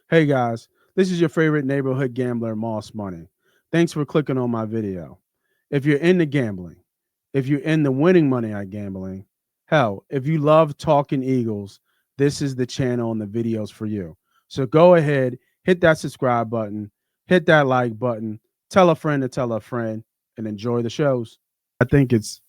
Hey guys, this is your favorite neighborhood gambler, Moss Money. Thanks for clicking on my video. If you're into gambling, if you're into winning money at gambling, hell, if you love talking Eagles, this is the channel and the videos for you. So go ahead, hit that subscribe button, hit that like button, tell a friend to tell a friend, and enjoy the shows. I think it's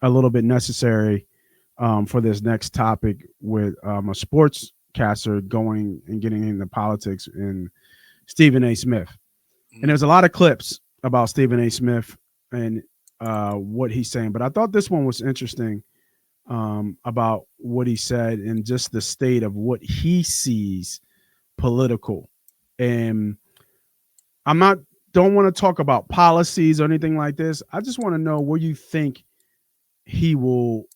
a little bit necessary for this next topic with a sportscaster going and getting into politics and Stephen A. Smith. And there's a lot of clips about Stephen A. Smith and what he's saying, but I thought this one was interesting about what he said and just the state of what he sees political. And I'm not don't want to talk about policies or anything like this. I just want to know where you think he will,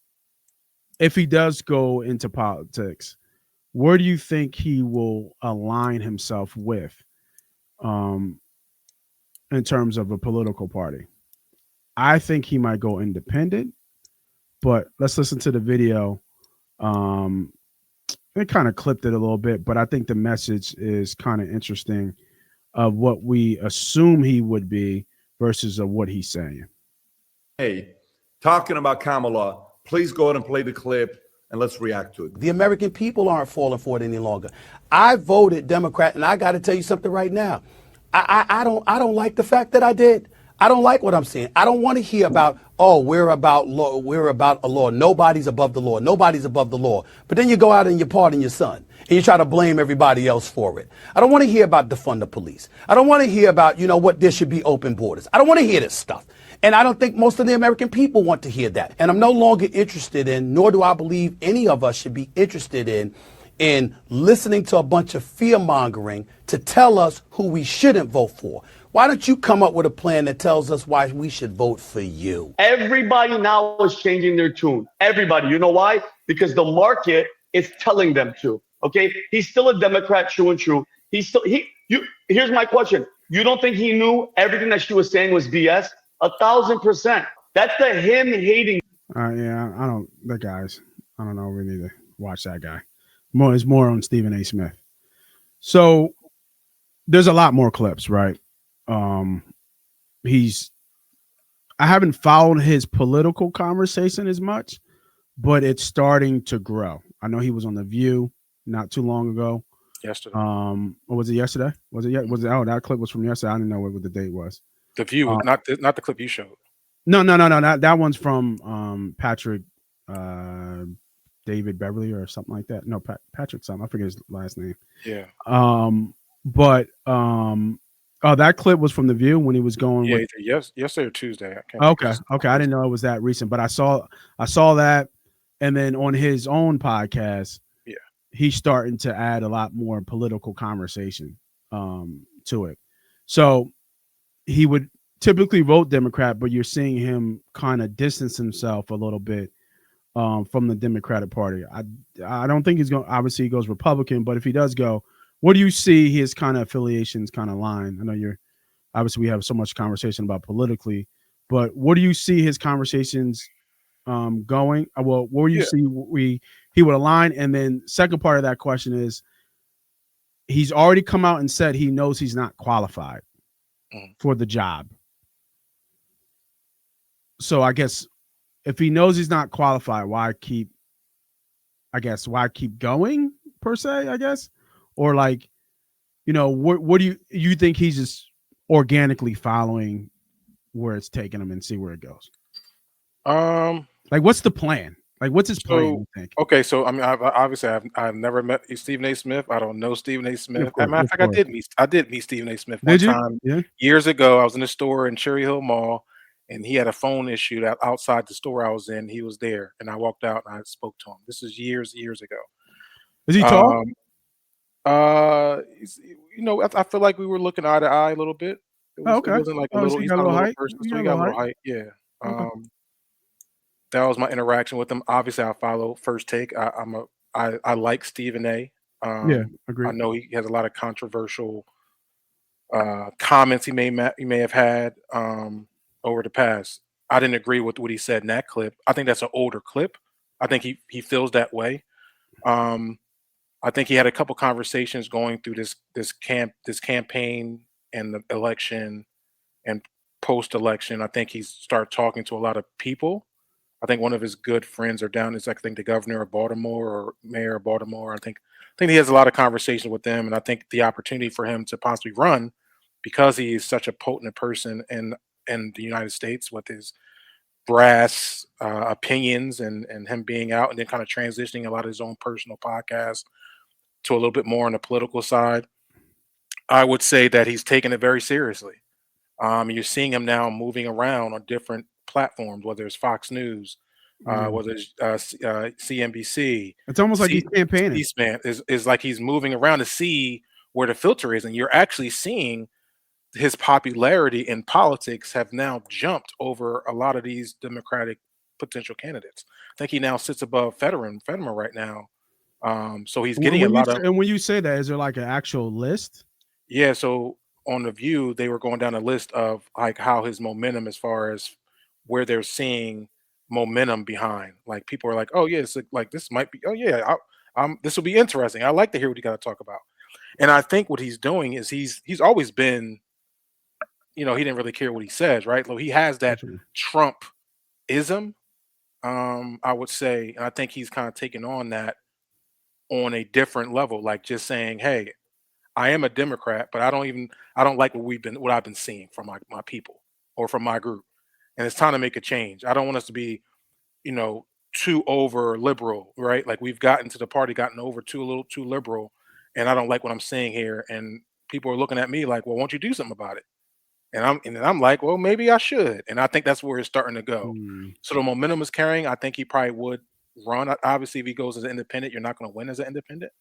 if he does go into politics, where do you think he will align himself with um, in terms of a political party? I think he might go independent, but let's listen to the video. Um, they kind of clipped it a little bit, but I think the message is kind of interesting of what we assume he would be versus of what he's saying. Hey, talking about Kamala, please go ahead and play the clip and let's react to it. The American people aren't falling for it any longer. I voted Democrat, and I got to tell you something right now. I don't like the fact that I did. I don't like what I'm seeing. I don't want to hear about, oh, we're about law, we're about a law. Nobody's above the law. Nobody's above the law. But then you go out and you pardon your son and you try to blame everybody else for it. I don't want to hear about defund the police. I don't want to hear about, what there should be open borders. I don't want to hear this stuff. And I don't think most of the American people want to hear that. And I'm no longer interested in, nor do I believe any of us should be interested in listening to a bunch of fear mongering to tell us who we shouldn't vote for. Why don't you come up with a plan that tells us why we should vote for you? Everybody now is changing their tune. Everybody. You know why? Because the market is telling them to. Okay? He's still a Democrat, true and true. Here's my question. You don't think he knew everything that she was saying was BS? 1,000%. That's the him hating. Yeah, I don't. The guys, I don't know. We need to watch that guy. It's more on Stephen A. Smith. So there's a lot more clips, right? I haven't followed his political conversation as much, but it's starting to grow. I know he was on The View not too long ago. Yesterday. Or was it yesterday? Was it? Oh, that clip was from yesterday. I didn't know what the date was. The View, not the clip you showed. No. That one's from Patrick David Beverly or something like that. No, Patrick something. I forget his last name. Yeah. That clip was from The View when he was going. Yeah, yesterday or Tuesday. Okay. I didn't know it was that recent, but I saw that, and then on his own podcast, he's starting to add a lot more political conversation to it. So he would typically vote Democrat, but you're seeing him kind of distance himself a little bit from the Democratic Party. I don't think he's going. Obviously, he goes Republican, but if he does go, what do you see his kind of affiliations kind of line? I know obviously we have so much conversation about politically, but what do you see his conversations going? Well, where do you see he would align? And then second part of that question is, he's already come out and said he knows he's not qualified for the job. So I guess if he knows he's not qualified, why keep going per se, I guess? Or like, what do you think he's just organically following where it's taking him and see where it goes? Like, what's the plan? Like, what's his plan, you think? Okay, so I mean, I've never met Stephen A. Smith. I don't know Stephen A. Smith. As a matter of fact, I did meet Stephen A. Smith one time years ago. I was in a store in Cherry Hill Mall, and he had a phone issue outside the store I was in. He was there, and I walked out and I spoke to him. This is years ago. Is he tall? I feel like we were looking eye to eye a little bit. It wasn't like a little. He's he's not a little height. person, so he got a little height. Yeah. Okay. That was my interaction with him. Obviously, I follow First Take. I like Stephen A. Agreed. I know he has a lot of controversial comments he may have had over the past. I didn't agree with what he said in that clip. I think that's an older clip. I think he feels that way. I think he had a couple conversations going through this campaign and the election and post-election. I think he's started talking to a lot of people. I think one of his good friends are down is I think the governor of Baltimore or mayor of Baltimore. I think he has a lot of conversations with them, and I think the opportunity for him to possibly run because he is such a potent person in the United States with his brass opinions and him being out and then kind of transitioning a lot of his own personal podcasts to a little bit more on the political side. I would say that he's taken it very seriously. You're seeing him now moving around on different platforms, whether it's Fox News, whether it's CNBC. It's almost like he's campaigning. C-SPAN is like he's moving around to see where the filter is, and you're actually seeing his popularity in politics have now jumped over a lot of these Democratic potential candidates. I think he now sits above Fetterman right now. So he's getting a lot of. And when you say that, is there like an actual list? Yeah. So on The View, they were going down a list of like how his momentum, as far as where they're seeing momentum behind. Like people are like, oh yeah, it's like this might be. Oh yeah, this will be interesting. I like to hear what he got to talk about. And I think what he's doing is he's always been, he didn't really care what he says, right? So he has that Trump-ism, I would say, and I think he's kind of taken on that on a different level, like just saying, hey, I am a Democrat, but I don't like what I've been seeing from my people or from my group. And it's time to make a change. I don't want us to be, too over liberal, right? Like we've gotten over a little too liberal, and I don't like what I'm seeing here. And people are looking at me like, well, won't you do something about it? And then I'm like, well, maybe I should. And I think that's where it's starting to go. So the momentum is carrying. I think he probably would run. Obviously, if he goes as an independent, you're not going to win as an independent.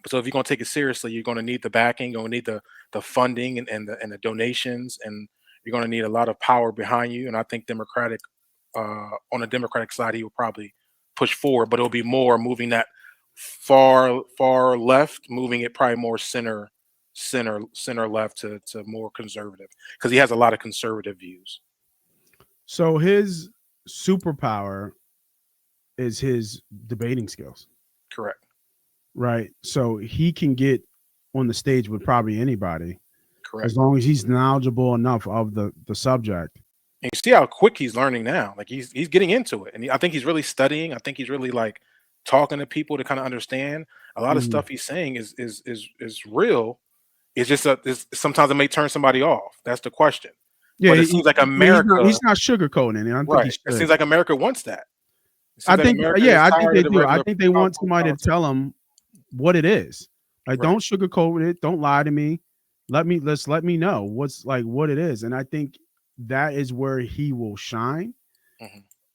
So if you're going to take it seriously, you're going to need the backing, you're going to need the funding and the donations, and you're going to need a lot of power behind you. And I think on the Democratic side, he will probably push forward, but it'll be more moving that far left, moving it probably more center left to more conservative, because he has a lot of conservative views. So his superpower is his debating skills. Correct. Right. So he can get on the stage with probably anybody. Correct. As long as he's knowledgeable enough of the subject. And you see how quick he's learning now. Like he's getting into it. And I think he's really studying. I think he's really like talking to people to kind of understand. A lot of stuff he's saying is real. It's just sometimes it may turn somebody off. That's the question. Yeah, but it seems like America. He's not sugarcoating it. I think right. It seems like America wants that. I think they do. I think they want somebody to tell them what it is. Like, don't sugarcoat it. Don't lie to me. Let me know what it is. And I think that is where he will shine.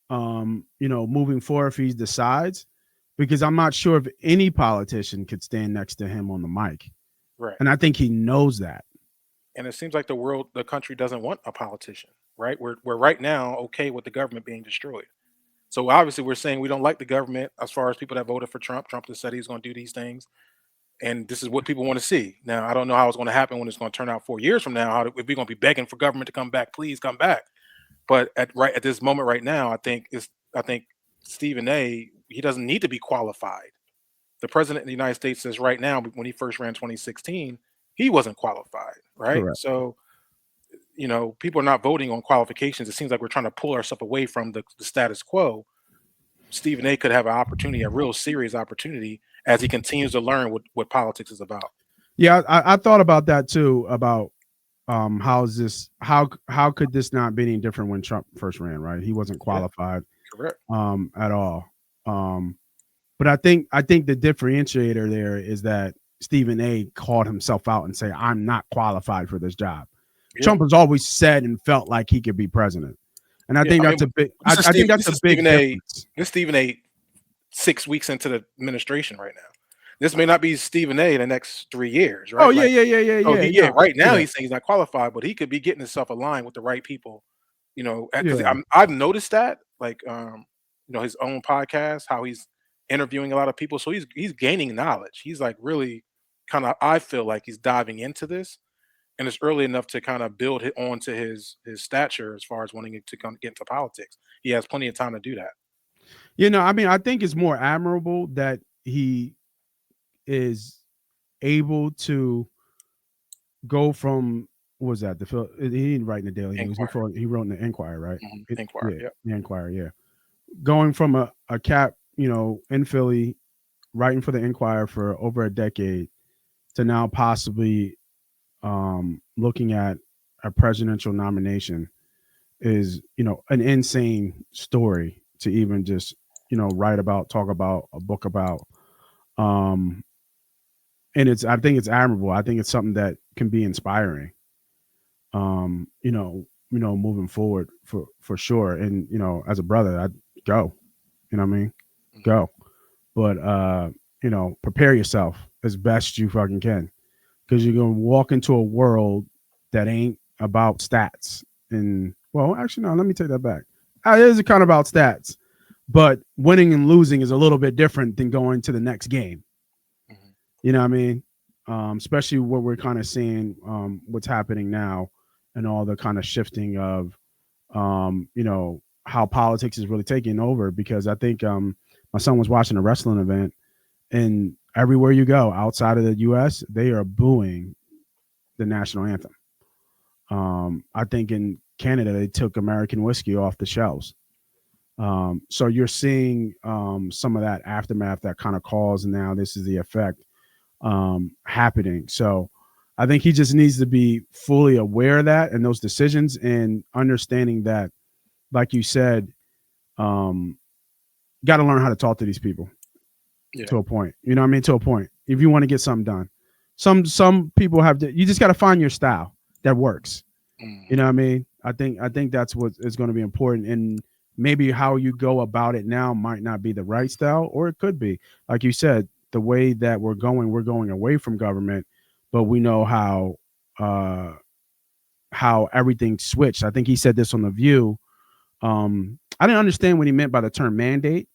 Moving forward, if he decides, because I'm not sure if any politician could stand next to him on the mic. Right. And I think he knows that. And it seems like the country doesn't want a politician, right? We're right now okay with the government being destroyed. So obviously we're saying we don't like the government as far as people that voted for Trump. Trump has said he's going to do these things. And this is what people want to see. Now, I don't know how it's going to happen when it's going to turn out 4 years from now. If we're going to be begging for government to come back, please come back. But at this moment right now, I think Stephen A., he doesn't need to be qualified. The president of the United States says right now, when he first ran 2016, he wasn't qualified, right? Correct. So, people are not voting on qualifications. It seems like we're trying to pull ourselves away from the status quo. Stephen A. could have an opportunity, a real serious opportunity, as he continues to learn what politics is about. Yeah, I thought about that too, about how could this not be any different when Trump first ran, right? He wasn't qualified. Correct. At all. But I think the differentiator there is that Stephen A. called himself out and say, I'm not qualified for this job. Yeah. Trump has always said and felt like he could be president. And I think that's a big difference. This Stephen A. 6 weeks into the administration right now. This may not be Stephen A. in the next 3 years, right? Oh, yeah. Right now he's saying he's not qualified, but he could be getting himself aligned with the right people. I've noticed that, like, his own podcast, how he's interviewing a lot of people. So he's gaining knowledge. He's like really kind of, I feel like he's diving into this, and it's early enough to kind of build it onto his stature as far as wanting to get into politics. He has plenty of time to do that. I think it's more admirable that he is able to go from, what was that? He didn't write in the Daily News. He wrote in the Inquirer, right? Inquirer, yeah, the Inquirer, yeah. Going from a cap, in Philly, writing for the Inquirer for over a decade, to now possibly looking at a presidential nomination is, an insane story to even just, write about, talk about, a book about. And I think it's admirable. I think it's something that can be inspiring. Moving forward for sure. And, as a brother, I'd go, you know what I mean? Go. But, prepare yourself as best you fucking can, because you're going to walk into a world that ain't about stats. And, well, actually, no, let me take that back. It is kind of about stats, but winning and losing is a little bit different than going to the next game. You know what I mean? Especially what we're kind of seeing, what's happening now, and all the kind of shifting of, how politics is really taking over. Because I think my son was watching a wrestling event, and everywhere you go outside of the U.S., they are booing the national anthem. I think in Canada, they took American whiskey off the shelves. So you're seeing some of that aftermath, that kind of cause, and now this is the effect happening. So I think he just needs to be fully aware of that and those decisions, and understanding that, like you said, got to learn how to talk to these people to a point. You know what I mean? To a point. If you want to get something done, some people have to. You just got to find your style that works. You know what I mean? I think that's what is going to be important. And maybe how you go about it now might not be the right style, or it could be, like you said, the way that we're going away from government, but we know how everything switched. I think he said this on The View. I didn't understand what he meant by the term mandate.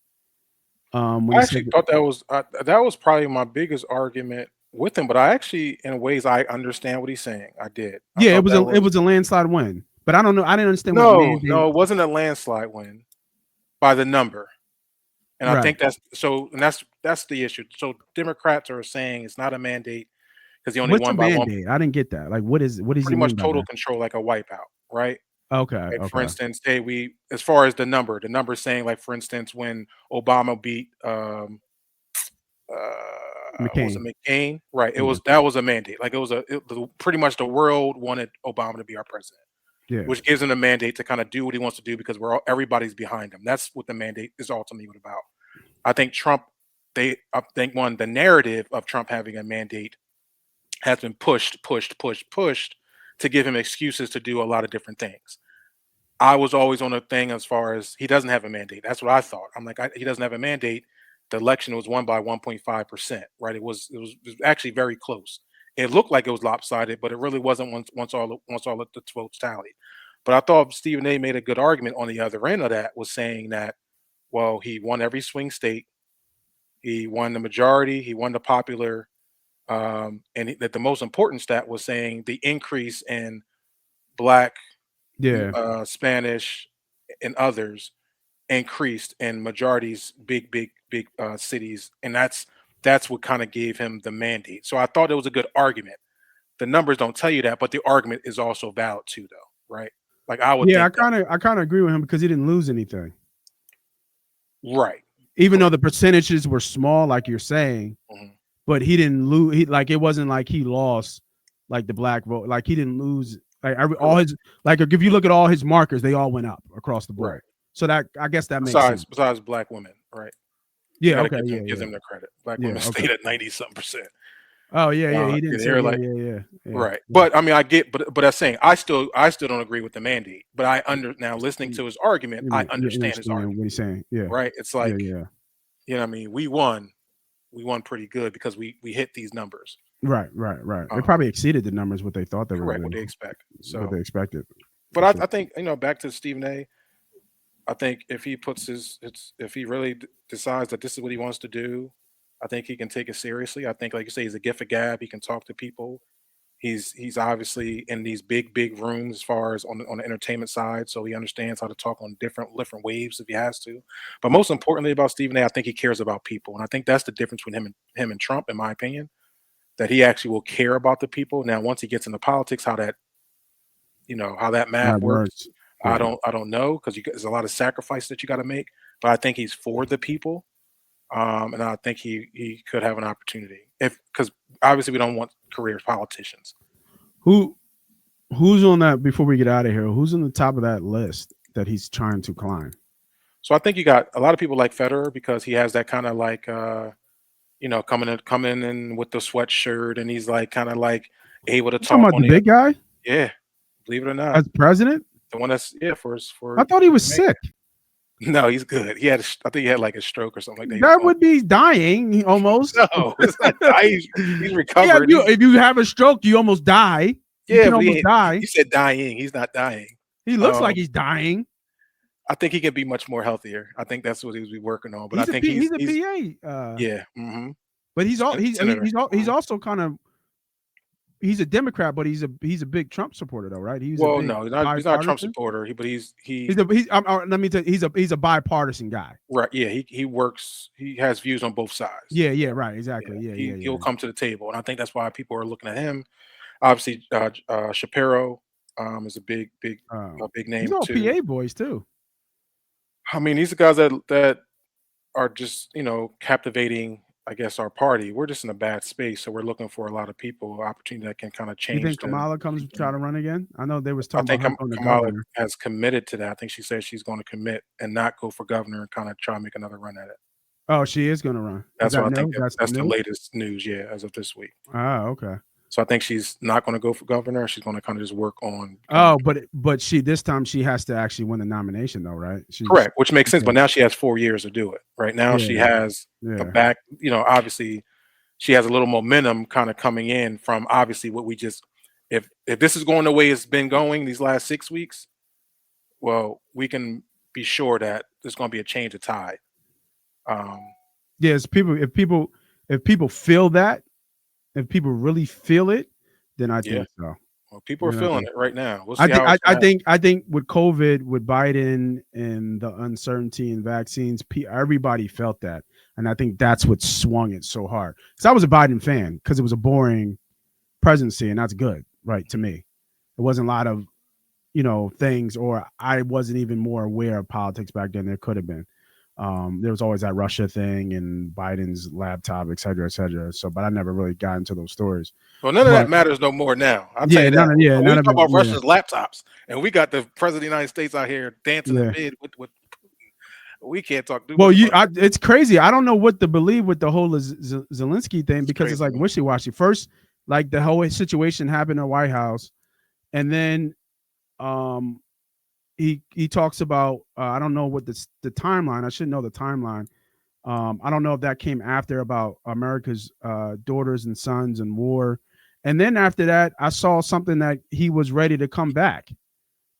I actually thought that was probably my biggest argument with him, but I actually, in ways, I understand what he's saying. I did. It was a landslide win, but I don't know. I didn't understand. No, it wasn't a landslide win by the number, and right. I think that's the issue. So Democrats are saying it's not a mandate because he only won by mandate? I didn't get that. Like, what is pretty much total control, like a wipeout, right? Okay. Like, for instance, as far as the number saying, like, for instance, when Obama beat McCain, right? That was a mandate. Like, pretty much the world wanted Obama to be our president, which gives him a mandate to kind of do what he wants to do, because everybody's behind him. That's what the mandate is ultimately about. I think the narrative of Trump having a mandate has been pushed to give him excuses to do a lot of different things. I was always on a thing as far as he doesn't have a mandate. That's what I thought. I'm like, he doesn't have a mandate. The election was won by 1.5%, right? It was actually very close. It looked like it was lopsided, but it really wasn't once all the votes tallied. But I thought Stephen A. made a good argument on the other end of that, was saying that, well, he won every swing state, he won the majority, he won the popular, and that the most important stat was saying the increase in Black, Spanish, and others increased in majorities, big cities, and that's what kind of gave him the mandate. So I thought it was a good argument. The numbers don't tell you that, but the argument is also valid too, though, right? Like, I would. Yeah, I kind of agree with him, because he didn't lose anything, right? Even though the percentages were small, like you're saying, but he didn't lose. It wasn't like he lost, like the Black vote. Like, he didn't lose. Like, all his, like, if you look at all his markers, they all went up across the board. Right. So that, I guess that makes sense. Besides Black women, right? Yeah, okay, give them the credit. Black women stayed at 90-something%. Oh yeah, he didn't say yeah. Right. But I mean, I get, but that's saying I still don't agree with the mandate. But now listening to his argument, I understand his argument. What he's saying, right. It's like, you know what I mean, we won pretty good because we hit these numbers. Right. They probably exceeded the numbers what they thought they were. Correct, what they expect. So what they expected. But I think, back to Stephen A. I think if he if he really decides that this is what he wants to do, I think he can take it seriously. I think, like you say, he's a gift of gab. He can talk to people. He's obviously in these big rooms as far as on the entertainment side, so he understands how to talk on different waves if he has to. But most importantly about Stephen A, I think he cares about people, and I think that's the difference between him and Trump, in my opinion, that he actually will care about the people. Now, once he gets into politics, how that how that math That works, works. Yeah. I don't know because there's a lot of sacrifice that you got to make. But I think he's for the people, and I think he could have an opportunity because obviously we don't want career politicians. Who's on that before we get out of here? Who's on the top of that list that he's trying to climb? So I think you got a lot of people like Federer because he has that kind of like coming in with the sweatshirt and he's like kind of like able to talking talk about on the big guy? Yeah, believe it or not. As president? The one that's for I thought he was sick. No, he's good. I think he had like a stroke or something like that. That would be dying almost. No, it's not dying. He's recovered. Yeah, if you have a stroke, you almost die. You can almost die. He said dying. He's not dying. He looks like he's dying. I think he can be much more healthier. I think that's what he was working on. But I think he's a PA. Yeah. But he's also kind of he's a Democrat, but he's a big Trump supporter though, right? He's not a Trump supporter. But let me tell you, he's a bipartisan guy. Right. Yeah. He works. He has views on both sides. Yeah. Right. Exactly. Yeah. He'll come to the table, and I think that's why people are looking at him. Obviously, Shapiro is a big name. He's all too. PA boys too. I mean, these are guys that are just captivating. I guess our party. We're just in a bad space, so we're looking for a lot of people, opportunity that can kind of change. You think Kamala comes to try to run again? I know they was talking. I think Kamala has committed to that. I think she said she's going to commit and not go for governor and kind of try to make another run at it. Oh, she is going to run. That's what I think. That's the latest news, as of this week. Oh, okay. So I think she's not going to go for governor. She's going to kind of just work on. But this time she has to actually win the nomination, though, right? Correct, which makes sense. But now she has 4 years to do it. Right now she has the back. Obviously, she has a little momentum kind of coming in from obviously what we just. If this is going the way it's been going these last 6 weeks, well, we can be sure that there's going to be a change of tide. Yes, if people feel that. If people really feel it, then I think so. Well, people are feeling it right now. We'll see I think with COVID, with Biden and the uncertainty in vaccines, everybody felt that, and I think that's what swung it so hard. Because I was a Biden fan because it was a boring presidency, and that's good, right? To me, it wasn't a lot of things, or I wasn't even more aware of politics back then. There could have been. There was always that Russia thing and Biden's laptop, et cetera, et cetera. So, but I never really got into those stories. Well, none of that matters no more now. I'll tell you that. We talk about Russia's laptops, and we got the president of the United States out here dancing in bed with we can't talk. Well, it's crazy. I don't know what to believe with the whole Zelensky thing because it's like wishy-washy. First, like the whole situation happened in the White House, and then he talks about I don't know what the timeline. I should know the timeline. I don't know if that came after about America's daughters and sons and war. And then after that, I saw something that he was ready to come back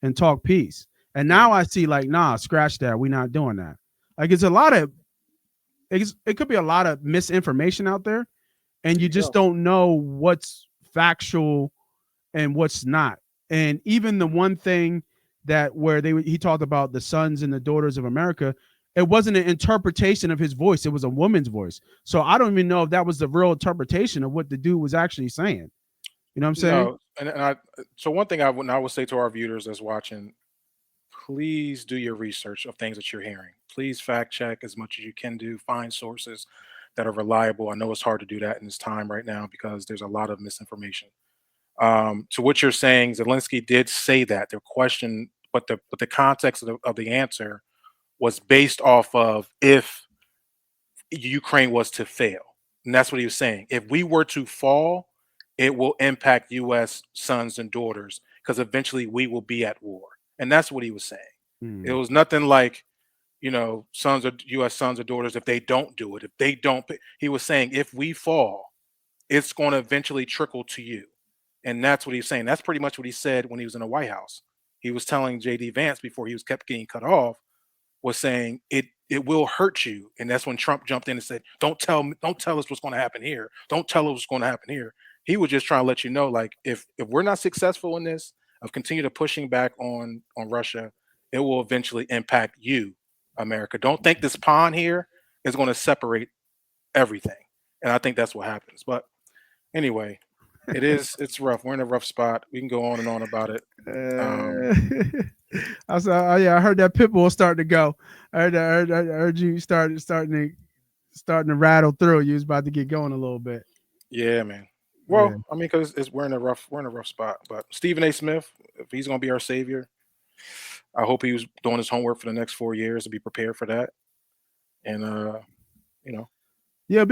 and talk peace. And now I see like, nah, scratch that. We're not doing that. Like it could be a lot of misinformation out there, and you just don't know what's factual and what's not. And even the one thing that where he talked about the sons and the daughters of America, it wasn't an interpretation of his voice. It was a woman's voice. So I don't even know if that was the real interpretation of what the dude was actually saying. You know what I'm saying? No, so one thing I would say to our viewers that's watching, please do your research of things that you're hearing. Please fact check as much as you can do. Find sources that are reliable. I know it's hard to do that in this time right now because there's a lot of misinformation. To what you're saying, Zelensky did say that. Their question, but the context of the answer was based off of if Ukraine was to fail. And that's what he was saying. If we were to fall, it will impact U.S. sons and daughters because eventually we will be at war. And that's what he was saying. It was nothing like, U.S. sons or daughters, if they don't do it, if they don't. He was saying if we fall, it's going to eventually trickle to you. And that's what he's saying. That's pretty much what he said when he was in the White House. He was telling J.D. Vance before he kept getting cut off, was saying it will hurt you. And that's when Trump jumped in and said, don't tell us what's going to happen here. Don't tell us what's going to happen here. he was just trying to let you know, like, if we're not successful in this, of continue to pushing back on Russia, it will eventually impact you, America. Don't think this pawn here is going to separate everything. And I think that's what happens. But anyway, it's rough. We're in a rough spot. We can go on and on about it. I saw. Oh yeah, I heard that Pitbull starting to go. I heard you starting to rattle through. You was about to get going a little bit. Yeah, man. Well, yeah. I mean, because we're in a rough spot. But Stephen A. Smith, if he's going to be our savior, I hope he was doing his homework for the next 4 years to be prepared for that. And you know, yeah.